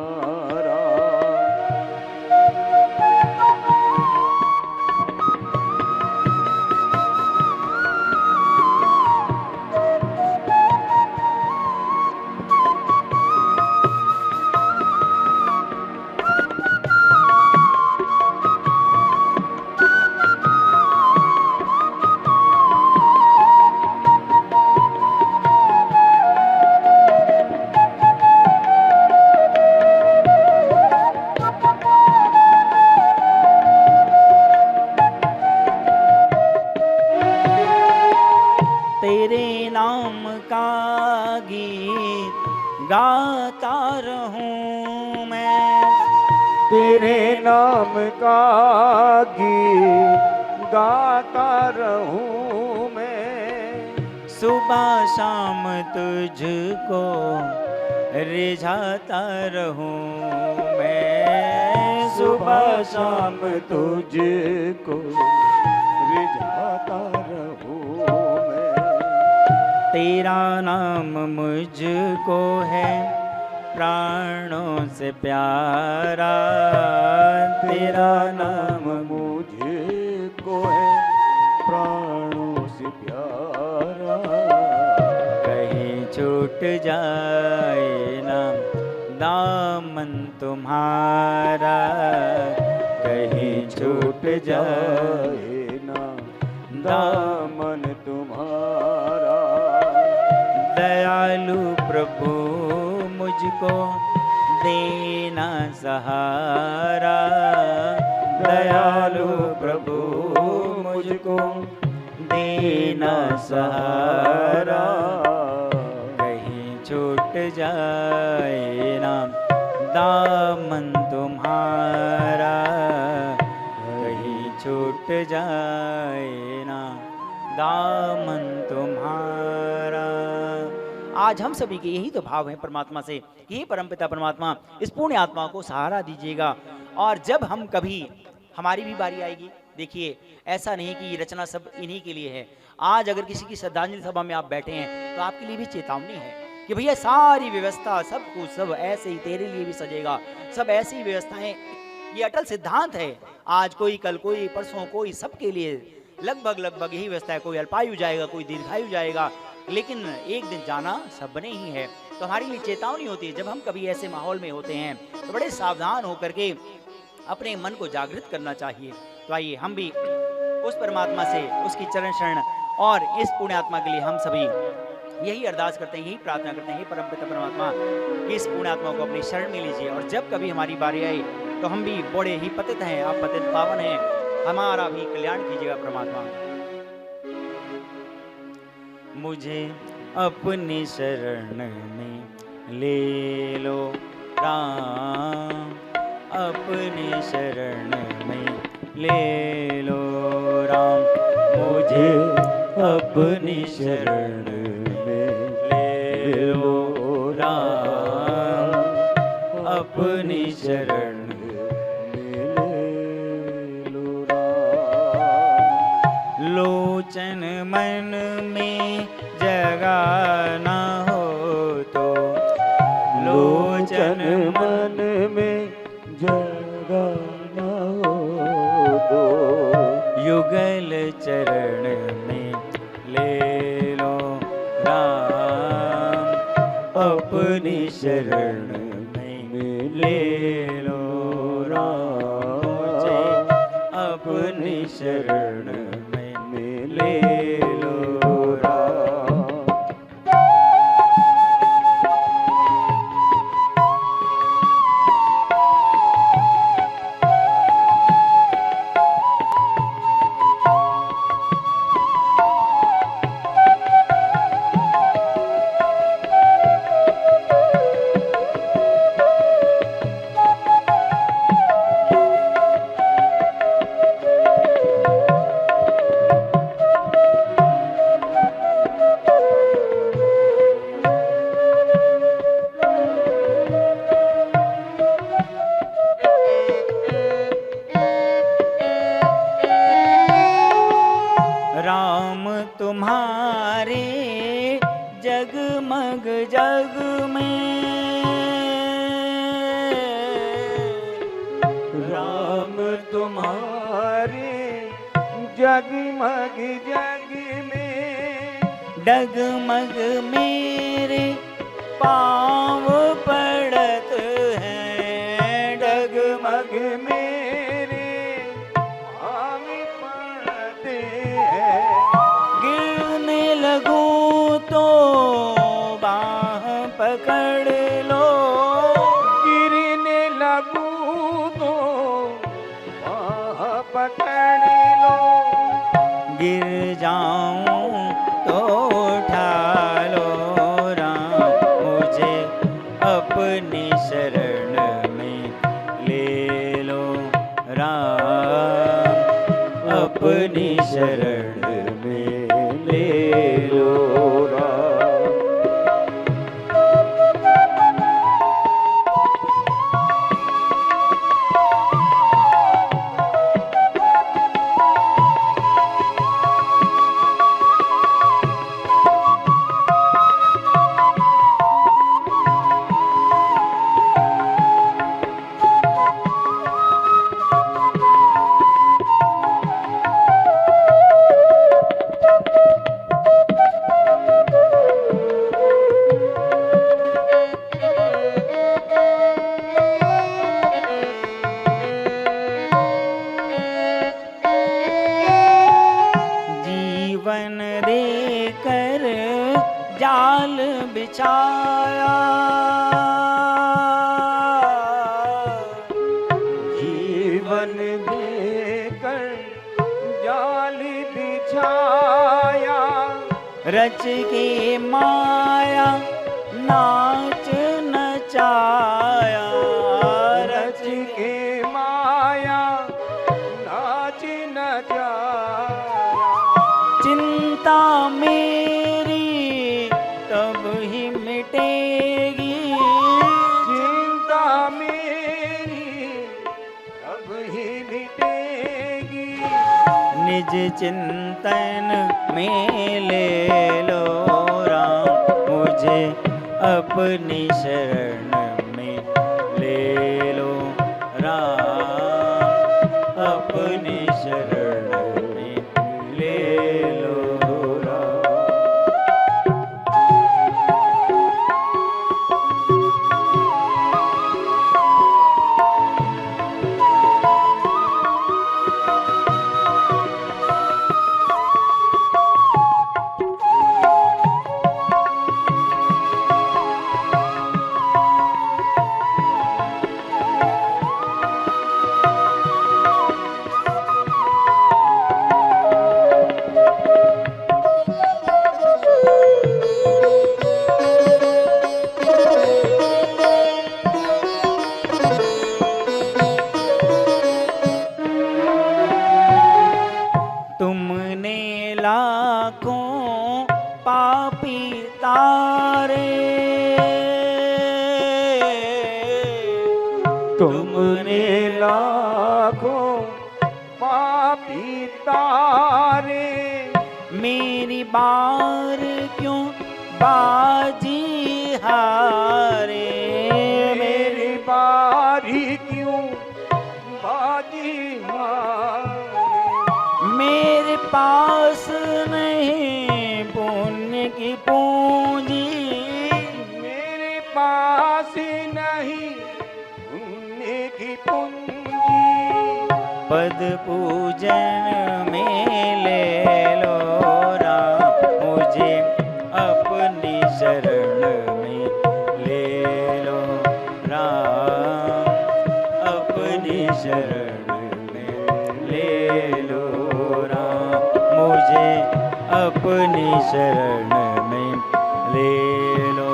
Speaker 1: तेरे नाम का गीत गाता रहूं मैं,
Speaker 2: तेरे नाम का गीत गाता रहूं मैं,
Speaker 1: सुबह शाम तुझको रिझाता रहूं मैं,
Speaker 2: सुबह शाम तुझको रिझाता रहूं मैं।
Speaker 1: तेरा नाम मुझको है प्राणों से प्यारा,
Speaker 2: तेरा नाम मुझे को है प्राणों से प्यारा,
Speaker 1: कहीं छूट जाए ना दामन तुम्हारा, कहीं छूट जाए
Speaker 2: ना दामन तुम्हारा।
Speaker 1: दयालु प्रभु मुझको देना सहारा, दयालु प्रभु मुझको देना सहारा, कहीं छूट जाए ना दामन तुम्हारा, कहीं छूट जाए ना दामन तुम्हारा। आज हम सभी के यही तो भाव है परमात्मा से कि हे परमपिता परमात्मा, इस पुण्य आत्मा को सहारा दीजिएगा। और जब हम कभी, हमारी भी बारी आएगी, देखिए ऐसा नहीं कि ये रचना सब इन्हीं के लिए है। आज अगर किसी की श्रद्धांजलि सभा में आप बैठे हैं, तो आपके लिए भी चेतावनी है कि भैया सारी व्यवस्था, सब कुछ सब ऐसे ही तेरे लिए भी सजेगा, सब ऐसी व्यवस्थाएं ये अटल सिद्धांत है। आज कोई, कल कोई, परसों कोई, सबके लिए लगभग लगभग यही व्यवस्था है। कोई अल्पायु जाएगा, कोई दीर्घायु जाएगा, लेकिन एक दिन जाना सबने ही है। तो हमारे लिए चेतावनी होती है, जब हम कभी ऐसे माहौल में होते हैं तो बड़े सावधान होकर के अपने मन को जागृत करना चाहिए। तो आइए हम भी उस परमात्मा से, उसकी चरण शरण और इस पुण्यात्मा के लिए हम सभी यही अरदास करते हैं, यही प्रार्थना करते हैं, हे परमपिता परमात्मा, इस पुण्यात्मा को अपनी शरण में लीजिए। और जब कभी हमारी बारी आए तो हम भी बड़े ही पतित हैं, आप पतित पावन हैं, हमारा भी कल्याण कीजिएगा परमात्मा। मुझे अपनी शरण में ले लो राम, अपनी शरण में ले लो राम, मुझे अपनी शरण में ले लो राम, अपनी शरण में ले लो राम। लोचन मन में जगह ना हो तो, लोचन मन में जगह ना हो तो, युगल चरण में ले लो राम, अपनी शरण में ले लो राम, मुझे अपनी शरण में ले लो राम। राम तुम्हारे जगमग जग में, राम तुम्हारे जगमग जग में, डगमग मेरे पाँव पड़त हैं, डगमग मेरे पाँव पड़त हैं, गिरने लगूं तो बाह पकड़ लो, गिरने लगूं तो बाह पकड़ लो, गिर जाऊं तो उठा लो राम, मुझे अपनी शरण में ले लो राम, अपनी शरण में ले लो राम। जीवन देकर जाल बिछाया, जीवन देकर जाल बिछाया, रच के माया नाच नचाया, रच के माया नाच नचाया, चिंता मेरी तब ही मिटेगी, चिंता मेरी तब ही मिटेगी, निज चिंतन में ले लो राम, मुझे अपनी शरण में ले लो राम, तुमने लाखों पापी तारे,
Speaker 2: तुमने लाखों पापी तारे,
Speaker 1: मेरी बार क्यों बाजी हारे,
Speaker 2: मेरी बारी क्यों बाजी हारे,
Speaker 1: मेरे पास नहीं पुण्य की पूंजी,
Speaker 2: मेरे पास नहीं पुण्य की पूंजी,
Speaker 1: पद पूजन में ले लो राम, मुझे अपनी शरण में ले लो राम, अपनी शरण में ले लो राम, मुझे अपनी शरण में ले लो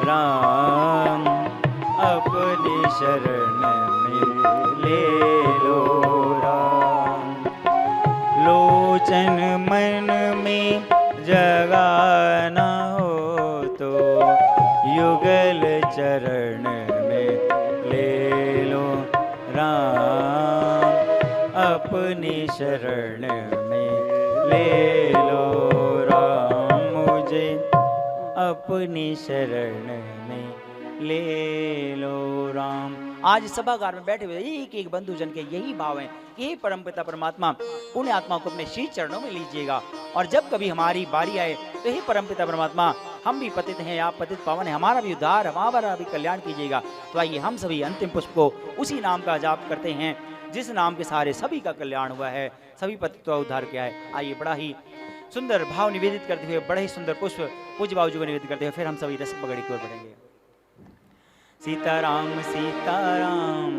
Speaker 1: राम, अपनी शरण में ले लो राम। लोचन मन में जगाना हो तो युगल चरण में ले लो राम, अपनी शरण में ले लो राम, मुझे अपनी शरण में ले लो राम। आज सभागार में बैठे हुए एक एक बंधु जन के यही भाव है कि हे परमपिता परमात्मा, पुण्य आत्मा को अपने शीश चरणों में लीजिएगा, और जब कभी हमारी बारी आए तो हे परमपिता परमात्मा, हम भी पतित हैं, आप पतित पावन है, हमारा भी उद्धार, हमारा भी कल्याण कीजिएगा। तो आइए हम सभी अंतिम पुष्प को उसी नाम का जाप करते हैं जिस नाम के सहारे सभी का कल्याण हुआ है, सभी पतित का उद्धार किया है। आइए बड़ा ही सुंदर भाव निवेदित करते हुए, बड़े ही सुंदर पुष्प पूज्य बाबू जी को निवेदित करते हुए फिर हम सभी रस पगड़ी की ओर बढ़ेंगे। सीताराम सीताराम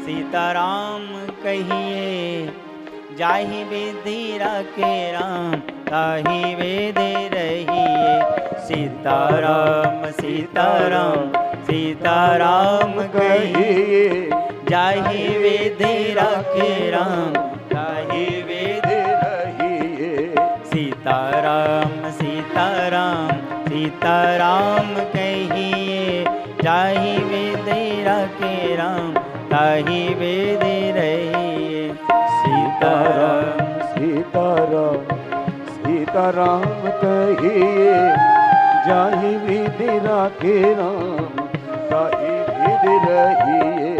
Speaker 1: सीताराम कहिए, जाहि विधि राखे राम, ताहि वेदे रहिए। सीताराम सीताराम सीताराम कहिए, जाहि विधि राखे राम, ताहि वेदे रहिए। सीताराम सीताराम सीताराम कहिए, जाहि विधि राखे राम, ताहि वेदे रहिए। सीताराम
Speaker 2: सीताराम सीताराम कहिए, जाहि विधि राखे राम, ताहि विधि रहिए।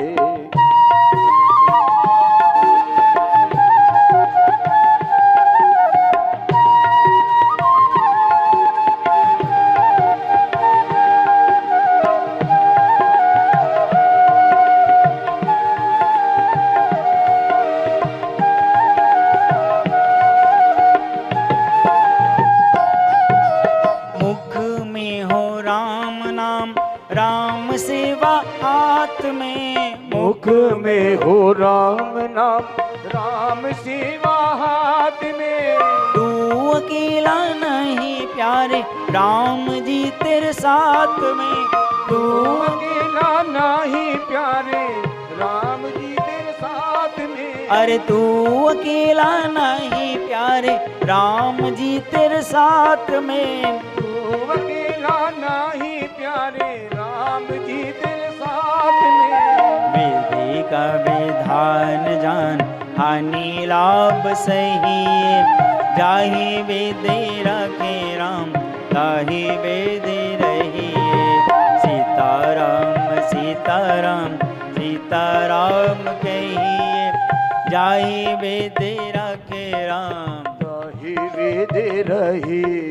Speaker 2: मुख में हो राम नाम, राम सेवा हाथ में।
Speaker 1: तू अकेला नहीं प्यारे, राम जी तेरे साथ में।
Speaker 2: तू अकेला नहीं प्यारे, राम जी तेरे साथ में।
Speaker 1: अरे तू अकेला नहीं प्यारे, राम जी तेरे साथ में।
Speaker 2: तू अकेला नहीं प्यारे, राम जी तेरे साथ में।
Speaker 1: विधि का विधान जान, हानि लाभ सही। जाहि विधि राखे राम, ताहि वेदे रहिए। सीताराम सीताराम सीताराम कहिए, जाहि विधि राखे राम,
Speaker 2: ताहि वेदे रहिए।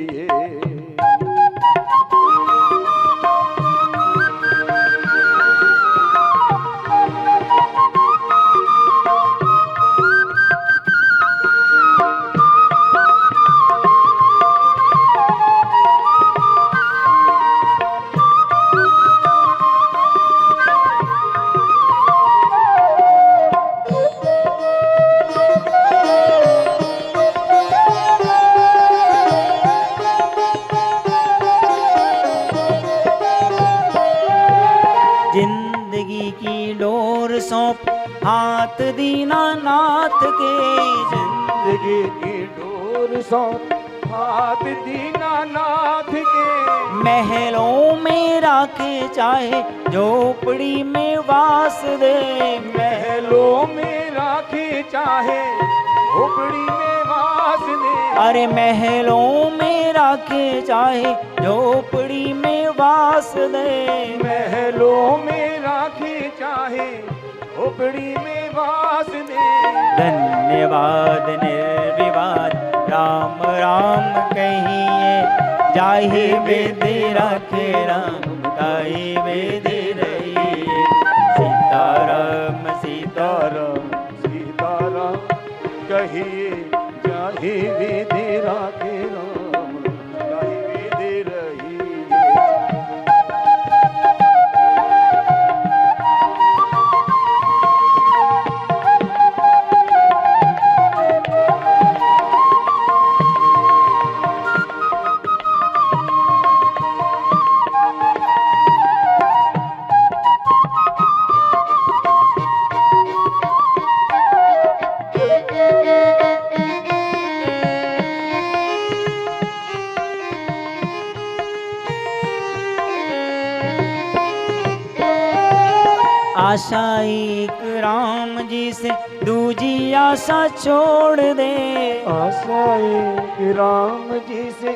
Speaker 1: जिंदगी की डोर सौंप हाथ दीनानाथ के।
Speaker 2: जिंदगी की डोर और सौ हाथ दीनानाथ के।
Speaker 1: महलों में राखे चाहे झोपड़ी में वास दे।
Speaker 2: महलों में राखे चाहे झोपड़ी में वास दे।
Speaker 1: अरे महलों में राखे चाहे झोपड़ी में वास दे।
Speaker 2: महलों में राखे चाहे झोपड़ी में वास दे।
Speaker 1: धन्यवाद निर्विवाद राम राम कहिए, जाहि विधि राखे राम ताहि विधि रहिए। सीताराम सीताराम
Speaker 2: सीताराम कहिए, जाहि विधि राखे राम ताहि विधि रहिए।
Speaker 1: आशा एक राम जी से दूजी आशा छोड़ दे।
Speaker 2: आशा एक राम जी से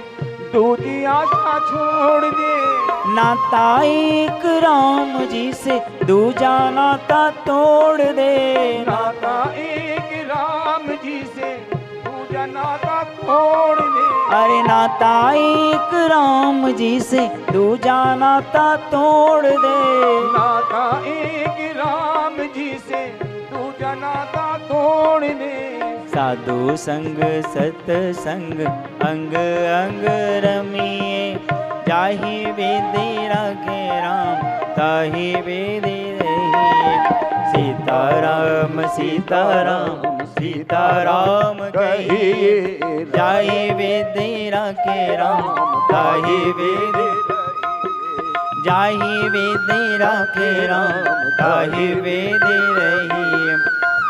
Speaker 2: दूजी आशा छोड़ दे।
Speaker 1: नाता एक राम जी से दूजा नाता तोड़ दे।
Speaker 2: नाता एक राम जी से दूजा नाता तोड़ दे।
Speaker 1: अरे नाता एक राम जी से दूजा नाता तोड़ दे।
Speaker 2: नाता एक राम जी से दूजा नाता तोड़ दे।
Speaker 1: साधु संग सत्संग अंग अंग रमिए, जाहि विधि राखे राम ताहि विधि रहिए। सीताराम सीताराम सीताराम कहिए, जाहि विधि राखे राम ताहि विधि जाहि विधि राखे राम ताहि विधि रहिए।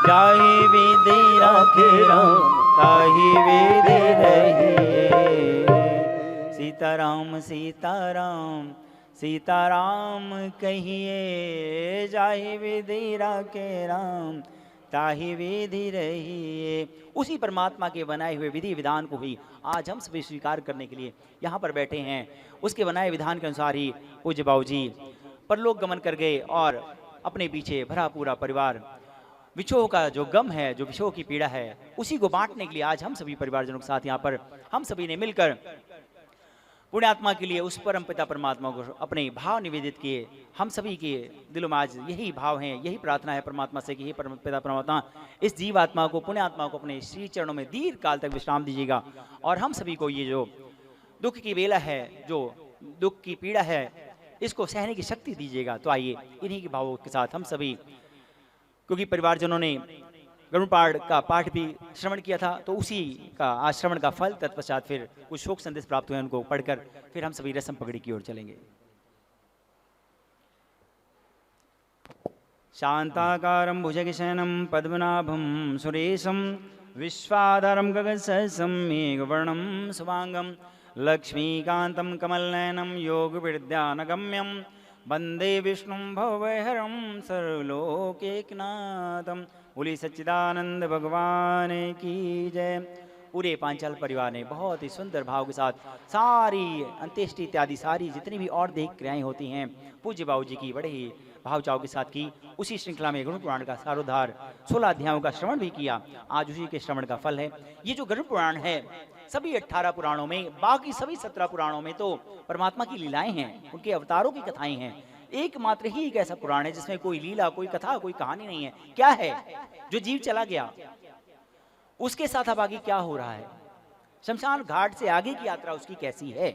Speaker 1: जाहि विधि राखे राम ताहि विधि रहिए। सीताराम सीताराम सीताराम कहिए, जाहि विधि राखे राम ताहि विधि रहिए। उसी परमात्मा के बनाए हुए विधि विधान को ही आज हम सभी स्वीकार करने के लिए यहाँ पर बैठे हैं। उसके बनाए विधान के अनुसार ही पूज्य बाबू जी परलोक गमन कर गए और अपने पीछे भरा पूरा परिवार विछोह का जो गम है, जो विछोह की पीड़ा है, उसी को बांटने के लिए आज हम सभी परिवारजनों के साथ यहाँ पर हम सभी ने मिलकर पुण्यात्मा के लिए उस परम पिता परमात्मा को अपने भाव निवेदित किए। हम सभी के दिलों में आज यही भाव है, यही प्रार्थना है परमात्मा से कि हे परम पिता परमात्मा इस जीवात्मा को, पुण्यात्मा को अपने श्री चरणों में दीर्घ काल तक विश्राम दीजिएगा और हम सभी को ये जो दुख की वेला है, जो दुख की पीड़ा है, इसको सहने की शक्ति दीजिएगा। तो आइए इन्हीं के भावों के साथ हम सभी, क्योंकि परिवारजनों ने गरुड़ का पाठ भी श्रवण किया था, तो उसी का आज श्रवण का फल तत्पश्चात फिर कुछ शोक संदेश प्राप्त हुए, उनको पढ़कर फिर हम सभी रसम पगड़ी की ओर चलेंगे। शांताकारं भुजगशयनं पद्मनाभं सुरेशं विश्वाधारं गगनसहस्रं मेघवर्णं शुभांगं लक्ष्मीकान्तं कमलनयनं योगविद्यानगम्यं वंदे विष्णुं भवभयहरं सर्वलोकैकनाथं। बोली सच्चिदानंद भगवान की जय। पूरे पांचाल परिवार ने बहुत ही सुंदर भाव के साथ सारी अंत्येष्टि इत्यादि सारी जितनी भी और देह क्रियाएं होती हैं पूज्य बाबू जी की बड़े ही भाव चाव के साथ की। उसी श्रृंखला में गरुड़ पुराण का सारोद्धार 16 अध्यायों का श्रवण भी किया। आज उसी के श्रवण का फल है। ये जो गरुड़ पुराण है, सभी 18 पुराणों में, बाकी सभी 17 पुराणों में तो परमात्मा की लीलाएं हैं, उनके अवतारों की कथाएं हैं। एकमात्र ही एक ऐसा पुराण है जिसमें कोई लीला, कोई कथा, कोई कहानी नहीं है। क्या है? जो जीव चला गया उसके साथ अब आगे क्या हो रहा है, शमशान घाट से आगे की यात्रा उसकी कैसी है,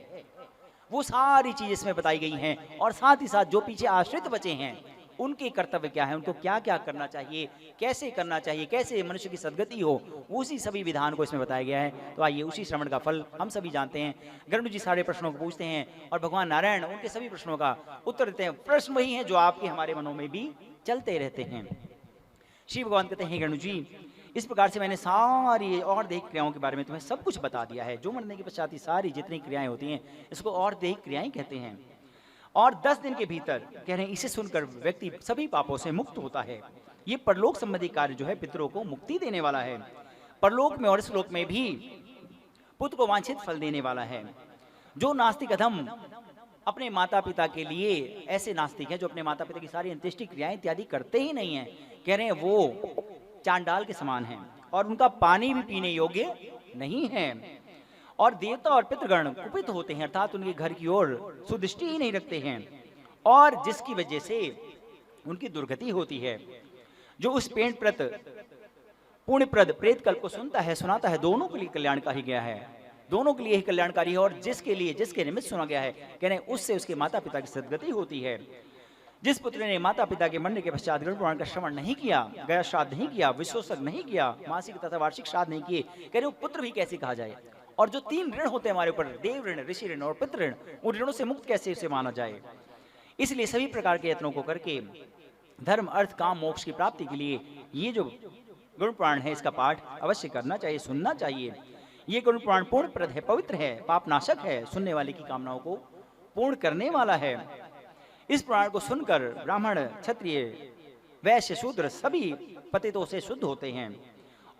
Speaker 1: वो सारी चीज इसमें बताई गई हैं। और साथ ही साथ जो पीछे आश्रित बचे हैं उनके कर्तव्य क्या है, उनको क्या क्या करना चाहिए, कैसे करना चाहिए, कैसे मनुष्य की सदगति हो, उसी सभी विधान को इसमें बताया गया है। तो आइए उसी श्रवण का फल हम सभी जानते हैं। गरुड़ जी सारे प्रश्नों को पूछते हैं और भगवान नारायण उनके सभी प्रश्नों का उत्तर देते हैं। प्रश्न वही हैं जो आपके हमारे मनों में भी चलते रहते हैं। श्री भगवान कहते हैं, गरुड़ जी इस प्रकार से मैंने सारी और दैहिक क्रियाओं के बारे में तुम्हें सब कुछ बता दिया है। जो मरने के पश्चात ही सारी जितनी क्रियाएं होती हैं इसको और दैहिक क्रियाएं कहते हैं। और 10 दिन के भीतर कह रहे हैं, इसे सुनकर व्यक्ति सभी पापों से मुक्त होता है। ये परलोक संबंधी कार्य जो है पितरों को मुक्ति देने वाला है। परलोक में और इस लोक में भी पुत्र को वांछित फल देने वाला है। जो नास्तिक अधम अपने माता पिता के लिए, ऐसे नास्तिक हैं जो अपने माता पिता की सारी अंत्येष्टि क्रियाएं इत्यादि करते ही नहीं हैं, कह रहे हैं वो चांडाल के समान हैं और उनका पानी भी पीने योग्य नहीं है। और देवता और पितृगण कुपित होते हैं, अर्थात उनके घर की ओर सुदृष्टि ही नहीं रखते हैं, और जिसकी वजह से उनकी दुर्गति होती है। जो उस पेट प्रत पुण्यप्रद प्रेत कल्प को सुनता है, सुनाता है, दोनों के लिए कल्याणकारी गया है, दोनों के लिए ही कल्याणकारी है। और जिसके लिए, जिसके निमित्त सुना गया है, कह रहे हैं उससे उसके माता पिता की सद्गति होती है। जिस पुत्र ने माता पिता के मरने के पश्चात गरुड़ पुराण का श्रवण नहीं किया, गया श्राद्ध नहीं किया, विश्वसर्ग नहीं किया, मासिक तथा वार्षिक श्राद्ध नहीं किए, कह रहे वो पुत्र भी कैसे कहा जाए। और जो 3 ऋण होते हैं हमारे ऊपर, देव ऋण, ऋषि ऋण और पितृ ऋण, उन ऋणों से मुक्त कैसे उसे माना जाए। इसलिए सभी प्रकार के यत्नों को करके धर्म, अर्थ, काम, मोक्ष की प्राप्ति के लिए ये जो गरुड़ पुराण है इसका पाठ अवश्य करना चाहिए, सुनना चाहिए। ये गरुड़ पुराण पूर्ण प्रद है, पवित्र है, पापनाशक है, सुनने वाले की कामनाओं को पूर्ण करने वाला है। इस पुराण को सुनकर ब्राह्मण, क्षत्रिय, वैश्य, शूद्र सभी पतितों से शुद्ध होते हैं।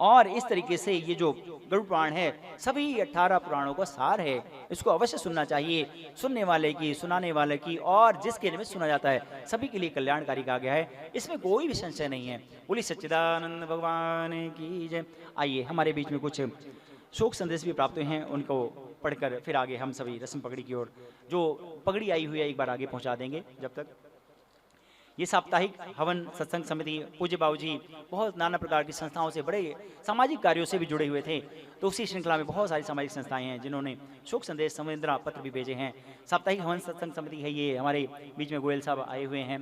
Speaker 1: और इस तरीके से ये जो गरुड़ पुराण है सभी 18 पुराणों का सार है। इसको अवश्य सुनना चाहिए, सुनने वाले की, सुनाने वाले की, और जिसके निमित्त सुना जाता है सभी के लिए कल्याणकारी कहा गया है। इसमें कोई भी संशय नहीं है। बोली सच्चिदानंद भगवान की जय। आइए, हमारे बीच में कुछ शोक संदेश भी प्राप्त हुए हैं, उनको पढ़कर फिर आगे हम सभी रस्म पगड़ी की ओर, जो पगड़ी आई हुई है एक बार आगे पहुंचा देंगे। जब तक ये साप्ताहिक हवन सत्संग समिति, पूज्य बाबूजी बहुत नाना प्रकार की संस्थाओं से, बड़े सामाजिक कार्यों से भी जुड़े हुए थे, तो उसी श्रृंखला में बहुत सारी सामाजिक संस्थाएं हैं जिन्होंने शोक संदेश, संवेदना पत्र भी भेजे हैं। साप्ताहिक हवन सत्संग समिति है, ये हमारे बीच में गोयल साहब आए हुए हैं,